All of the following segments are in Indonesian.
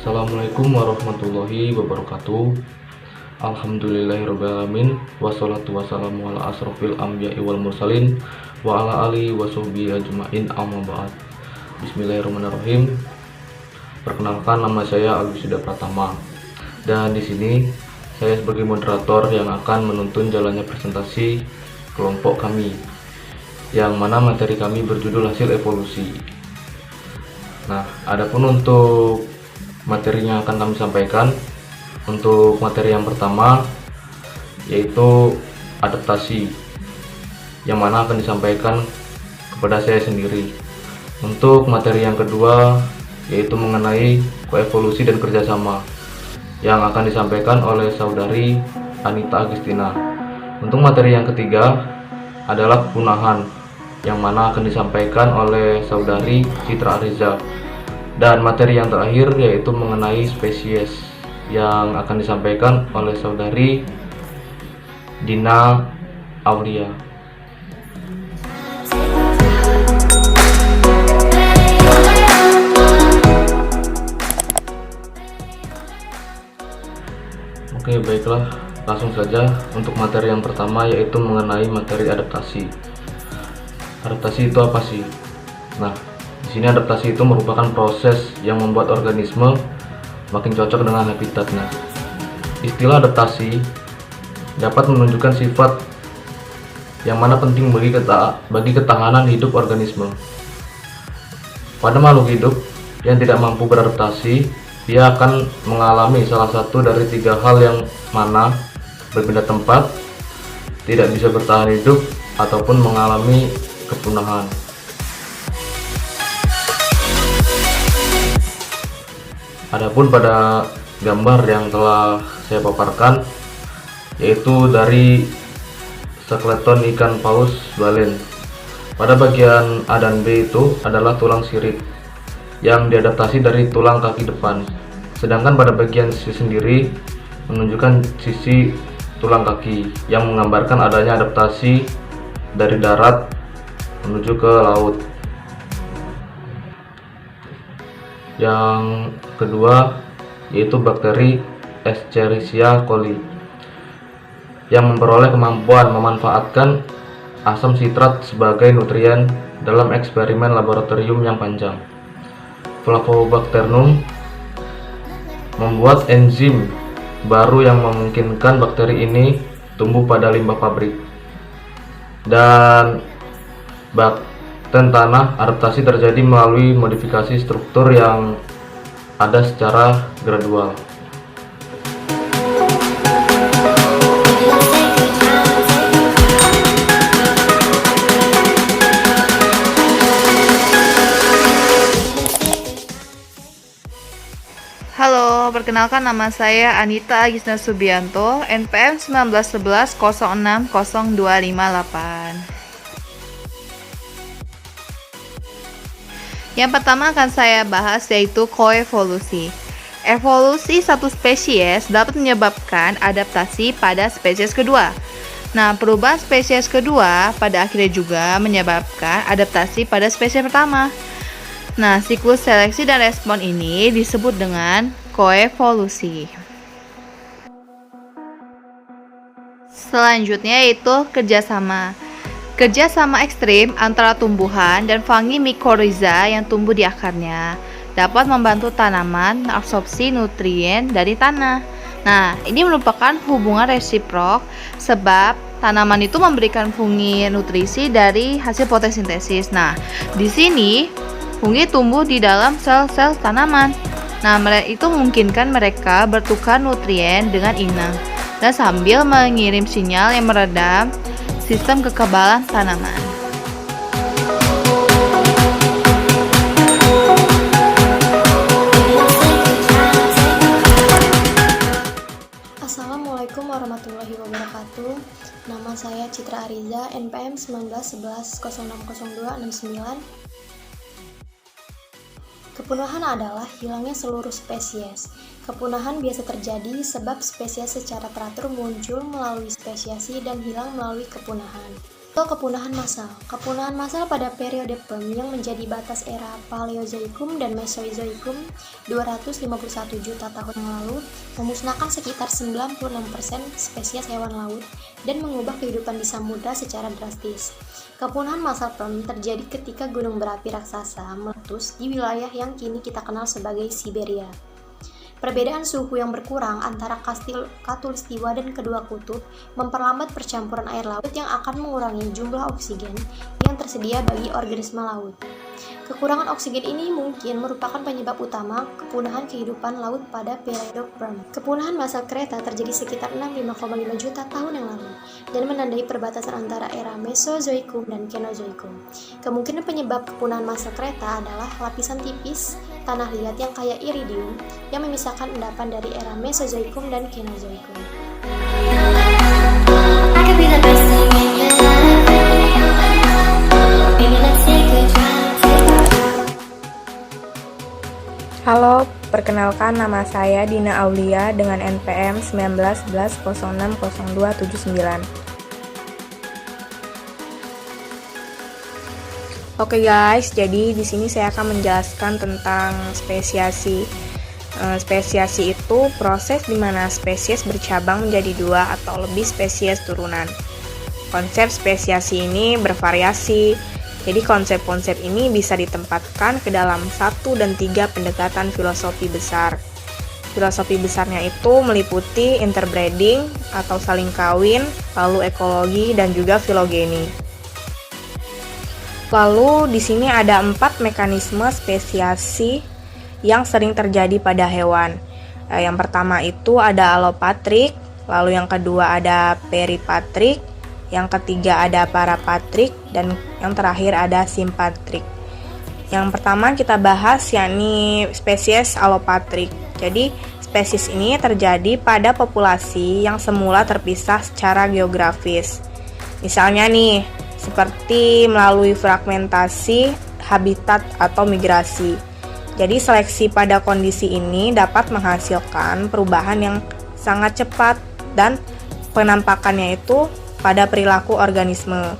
Assalamualaikum warahmatullahi wabarakatuh. Alhamdulillahirrabbilalamin. Wassalatu wassalamu ala asrofil anbiya'i wal mursalin wa ala alihi wa sahbihi ajma'in, amma ba'd. Bismillahirrahmanirrahim. Perkenalkan, nama saya Agus Yuda Pratama. Dan di sini saya sebagai moderator yang akan menuntun jalannya presentasi kelompok kami, yang mana materi kami berjudul hasil evolusi. Nah, adapun untuk materinya akan kami sampaikan. Untuk materi yang pertama yaitu adaptasi, yang mana akan disampaikan kepada saya sendiri. Untuk materi yang kedua yaitu mengenai koevolusi dan kerjasama, yang akan disampaikan oleh saudari Anita Agustina. Untuk materi yang ketiga adalah kepunahan, yang mana akan disampaikan oleh saudari Citra Ariza. Dan materi yang terakhir yaitu mengenai spesies, yang akan disampaikan oleh saudari Dina Aulia. Oke, baiklah, langsung saja untuk materi yang pertama yaitu mengenai materi adaptasi. Adaptasi itu apa sih? Nah, di sini adaptasi itu merupakan proses yang membuat organisme makin cocok dengan habitatnya. Istilah adaptasi dapat menunjukkan sifat yang mana penting bagi ketahanan hidup organisme. Pada makhluk hidup yang tidak mampu beradaptasi, dia akan mengalami salah satu dari tiga hal, yang mana berpindah tempat, tidak bisa bertahan hidup, ataupun mengalami kepunahan. Adapun pada gambar yang telah saya paparkan, yaitu dari skeleton ikan paus balen. Pada bagian A dan B itu adalah tulang sirip yang diadaptasi dari tulang kaki depan, sedangkan pada bagian C sendiri menunjukkan sisi tulang kaki, yang menggambarkan adanya adaptasi dari darat menuju ke laut. Yang kedua yaitu bakteri Escherichia coli, yang memperoleh kemampuan memanfaatkan asam sitrat sebagai nutrien dalam eksperimen laboratorium yang panjang. Flavobacterium membuat enzim baru yang memungkinkan bakteri ini tumbuh pada limbah pabrik. Dan tanah adaptasi terjadi melalui modifikasi struktur yang ada secara gradual. Halo, perkenalkan, nama saya Anita Agustina Subianto, NPM 1911060258. Yang pertama akan saya bahas yaitu koevolusi. Evolusi satu spesies dapat menyebabkan adaptasi pada spesies kedua. Nah, perubahan spesies kedua pada akhirnya juga menyebabkan adaptasi pada spesies pertama. Nah, siklus seleksi dan respon ini disebut dengan koevolusi. Selanjutnya yaitu kerjasama. Kerjasama ekstrim antara tumbuhan dan fungi mycorrhiza yang tumbuh di akarnya dapat membantu tanaman absorpsi nutrien dari tanah. Nah, ini merupakan hubungan resiprok, sebab tanaman itu memberikan fungi nutrisi dari hasil fotosintesis. Nah, di sini fungi tumbuh di dalam sel-sel tanaman. Nah, itu memungkinkan mereka bertukar nutrien dengan inang dan sambil mengirim sinyal yang meredam sistem kekebalan tanaman. Assalamualaikum warahmatullahi wabarakatuh. Nama saya Citra Ariza, NPM 1911060269. Kepunahan adalah hilangnya seluruh spesies. Kepunahan biasa terjadi sebab spesies secara teratur muncul melalui spesiasi dan hilang melalui kepunahan. Kepunahan massal. Kepunahan massal pada periode Perm yang menjadi batas era Paleozoikum dan Mesozoikum 251 juta tahun yang lalu memusnahkan sekitar 96% spesies hewan laut dan mengubah kehidupan di samudra secara drastis. Kepunahan massal Perm terjadi ketika gunung berapi raksasa meletus di wilayah yang kini kita kenal sebagai Siberia. Perbedaan suhu yang berkurang antara khatulistiwa dan kedua kutub memperlambat percampuran air laut yang akan mengurangi jumlah oksigen yang tersedia bagi organisme laut. Kekurangan oksigen ini mungkin merupakan penyebab utama kepunahan kehidupan laut pada periode Perm. Kepunahan massal Kreta terjadi sekitar 65,5 juta tahun yang lalu dan menandai perbatasan antara era Mesozoikum dan Kenozoikum. Kemungkinan penyebab kepunahan massal Kreta adalah lapisan tipis tanah liat yang kaya iridium yang memisahkan endapan dari era Mesozoikum dan Kenozoikum. Halo, perkenalkan nama saya Dina Aulia dengan NPM 1911060279. Oke guys, jadi di sini saya akan menjelaskan tentang spesiasi. Spesiasi itu proses di mana spesies bercabang menjadi dua atau lebih spesies turunan. Konsep spesiasi ini bervariasi. Jadi konsep-konsep ini bisa ditempatkan ke dalam 1 dan 3 pendekatan filosofi besar. Filosofi besarnya itu meliputi interbreeding atau saling kawin, lalu ekologi dan juga filogeni. Lalu di sini ada 4 mekanisme spesiasi yang sering terjadi pada hewan. Yang pertama itu ada alopatrik, lalu yang kedua ada peripatrik, yang ketiga ada parapatrik, dan yang terakhir ada simpatrik. Yang pertama kita bahas yakni spesies alopatrik. Jadi spesies ini terjadi pada populasi yang semula terpisah secara geografis. Misalnya nih, seperti melalui fragmentasi habitat atau migrasi. Jadi seleksi pada kondisi ini dapat menghasilkan perubahan yang sangat cepat dan penampakannya itu pada perilaku organisme.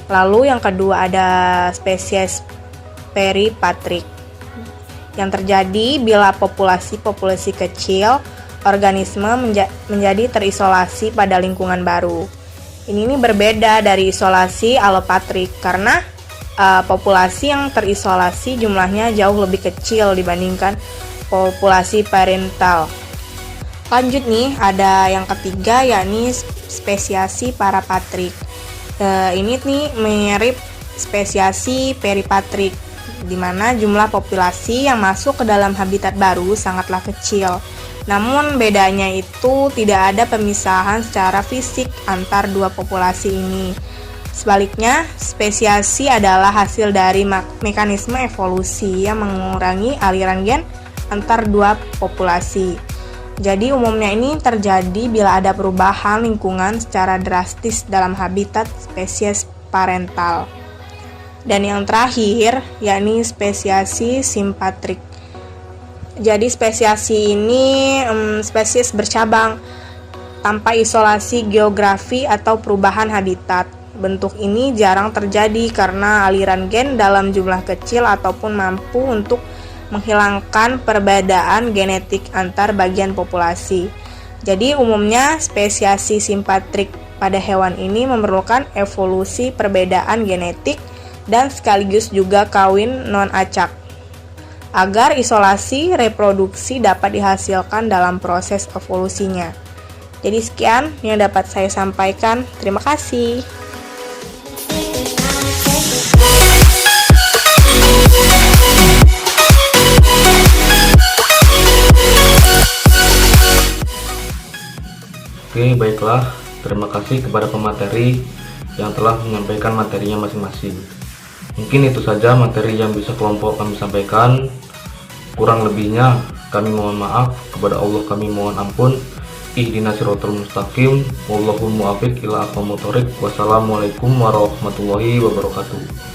Lalu yang kedua ada spesies peripatrik yang terjadi bila populasi kecil organisme menjadi terisolasi pada lingkungan baru. Ini berbeda dari isolasi alopatrik karena populasi yang terisolasi jumlahnya jauh lebih kecil dibandingkan populasi parental. Lanjut nih, ada yang ketiga yakni spesiasi parapatrik. Ini nih mirip spesiasi peripatrik, di mana jumlah populasi yang masuk ke dalam habitat baru sangatlah kecil. Namun bedanya itu tidak ada pemisahan secara fisik antar dua populasi ini. Sebaliknya, spesiasi adalah hasil dari mekanisme evolusi yang mengurangi aliran gen antar dua populasi. Jadi umumnya ini terjadi bila ada perubahan lingkungan secara drastis dalam habitat spesies parental. Dan yang terakhir yakni spesiasi simpatrik. Jadi spesiasi ini spesies bercabang tanpa isolasi geografi atau perubahan habitat. Bentuk ini jarang terjadi karena aliran gen dalam jumlah kecil ataupun mampu untuk menghilangkan perbedaan genetik antar bagian populasi. Jadi umumnya spesiasi simpatrik pada hewan ini memerlukan evolusi perbedaan genetik dan sekaligus juga kawin non-acak agar isolasi reproduksi dapat dihasilkan dalam proses evolusinya. Jadi sekian yang dapat saya sampaikan. Terima kasih. Oke, baiklah. Terima kasih kepada pemateri yang telah menyampaikan materinya masing-masing. Mungkin itu saja materi yang bisa kelompok kami sampaikan. Kurang lebihnya kami mohon maaf, kepada Allah kami mohon ampun. Ihdinas siratal mustaqim. Wallahul muwaffiq ila aqwamit thoriq. Wassalamualaikum warahmatullahi wabarakatuh.